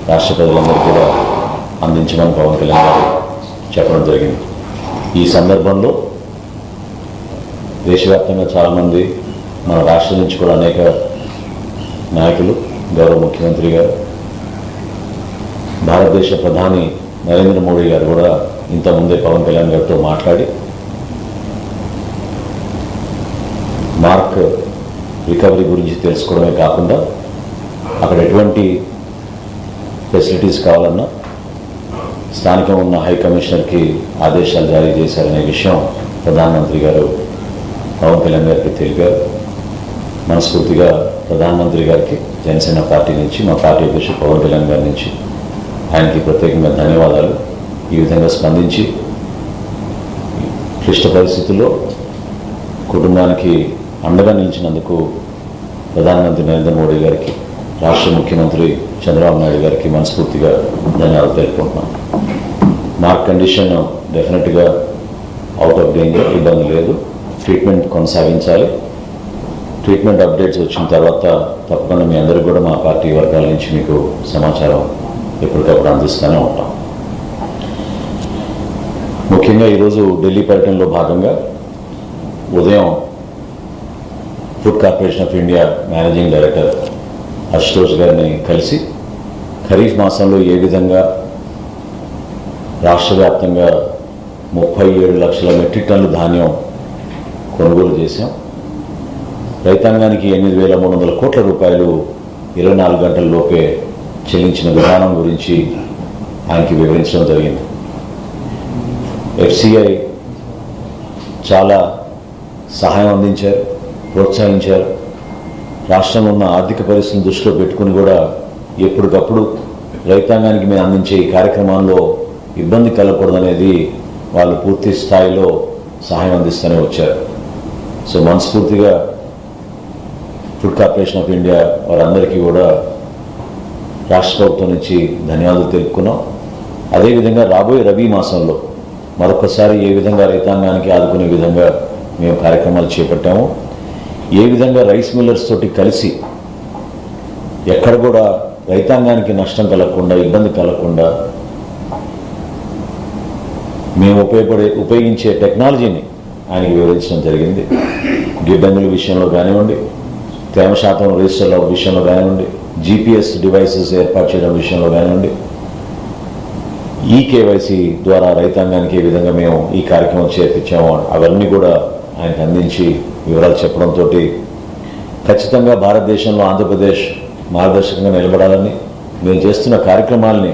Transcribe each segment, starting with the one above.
రాష్ట్ర ప్రజలందరూ కూడా అందించమని పవన్ కళ్యాణ్ గారు చెప్పడం జరిగింది. ఈ సందర్భంలో దేశవ్యాప్తంగా చాలామంది, మన రాష్ట్రం నుంచి కూడా అనేక నాయకులు, గౌరవ ముఖ్యమంత్రి గారు, భారతదేశ ప్రధాని నరేంద్ర మోడీ గారు కూడా ఇంతకుముందే పవన్ కళ్యాణ్ గారితో మాట్లాడి మార్క్ రికవరీ గురించి తెలుసుకోవడమే కాకుండా అక్కడ ఎటువంటి ఫెసిలిటీస్ కావాలన్నా స్థానికంగా ఉన్న హై కమిషనర్కి ఆదేశాలు జారీ చేశారనే విషయం ప్రధానమంత్రి గారు పవన్ కళ్యాణ్ గారికి తెలిపారు. మనస్ఫూర్తిగా ప్రధానమంత్రి గారికి జనసేన పార్టీ నుంచి, మా పార్టీ అధ్యక్షుడు పవన్ కళ్యాణ్ గారి నుంచి ఆయనకి ప్రత్యేకంగా ధన్యవాదాలు. ఈ విధంగా స్పందించి క్లిష్ట పరిస్థితుల్లో కుటుంబానికి అండగా నిలిచినందుకు ప్రధానమంత్రి నరేంద్ర మోడీ గారికి, రాష్ట్ర ముఖ్యమంత్రి చంద్రబాబు నాయుడు గారికి మనస్ఫూర్తిగా ధన్యవాదాలు తెలుపుకుంటున్నాను. మార్క్ కండిషన్ డెఫినెట్గా అవుట్ ఆఫ్ డేంజర్, ఇబ్బంది లేదు. ట్రీట్మెంట్ కొనసాగించాలి. ట్రీట్మెంట్ అప్డేట్స్ వచ్చిన తర్వాత తప్పకుండా మీ అందరికీ కూడా మా పార్టీ వర్గాల నుంచి మీకు సమాచారం ఎప్పటికప్పుడు అందిస్తూనే ఉంటాం. ముఖ్యంగా ఈరోజు ఢిల్లీ పర్యటనలో భాగంగా ఉదయం food corporation of India managing director Ashutosh గారిని కలిసి ఖరీఫ్ మాసంలో ఏ విధంగా రాష్ట్ర వ్యాప్తంగా 37 లక్షల మెట్రిక్ టన్నుల ధాన్యం కొనుగోలు చేశాం, రైతాంగానికి 8,300 కోట్ల రూపాయలు 24 గంటల్లోపే చెల్లించిన విధానం గురించి ఆయనకి వివరించడం జరిగింది. FCI చాలా సహాయం అందించారు, ప్రోత్సహించారు. రాష్ట్రంలో ఉన్న ఆర్థిక పరిస్థితిని దృష్టిలో పెట్టుకుని కూడా ఎప్పటికప్పుడు రైతాంగానికి మేము అందించే ఈ కార్యక్రమాల్లో ఇబ్బంది కలగకూడదనేది వాళ్ళు పూర్తి స్థాయిలో సహాయం అందిస్తూనే వచ్చారు. సో మనస్ఫూర్తిగా ఫుడ్ కార్పొరేషన్ ఆఫ్ ఇండియా వారందరికీ కూడా రాష్ట్ర ప్రభుత్వం నుంచి ధన్యవాదాలు తెలుపుకున్నాం. అదేవిధంగా రాబోయే రబీ మాసంలో మరొకసారి ఏ విధంగా రైతాంగానికి ఆదుకునే విధంగా మేము కార్యక్రమాలు చేపట్టాము, ఏ విధంగా రైస్ మిల్లర్స్ తోటి కలిసి ఎక్కడ కూడా రైతాంగానికి నష్టం కలగకుండా, ఇబ్బంది కలగకుండా మేము ఉపయోగించే టెక్నాలజీని ఆయనకి వివరించడం జరిగింది. గిడ్డంగుల విషయంలో కానివ్వండి, తేమ శాతం రిజిస్టర్ల విషయంలో కానివ్వండి, GPS డివైసెస్ ఏర్పాటు చేయడం విషయంలో కానివ్వండి, KYC ద్వారా రైతాంగానికి ఏ విధంగా మేము ఈ కార్యక్రమం చేర్పించామో అవన్నీ కూడా ఆయనకు అందించి వివరాలు చెప్పడంతో ఖచ్చితంగా భారతదేశంలో ఆంధ్రప్రదేశ్ మార్గదర్శకంగా నిలబడాలని, మేము చేస్తున్న కార్యక్రమాలని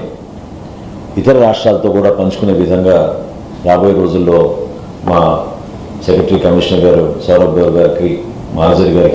ఇతర రాష్ట్రాలతో కూడా పంచుకునే విధంగా రాబోయే రోజుల్లో మా సెక్రటరీ కమిషనర్ గారు సౌరభ్ గౌర్ గారికి, మానసరి గారికి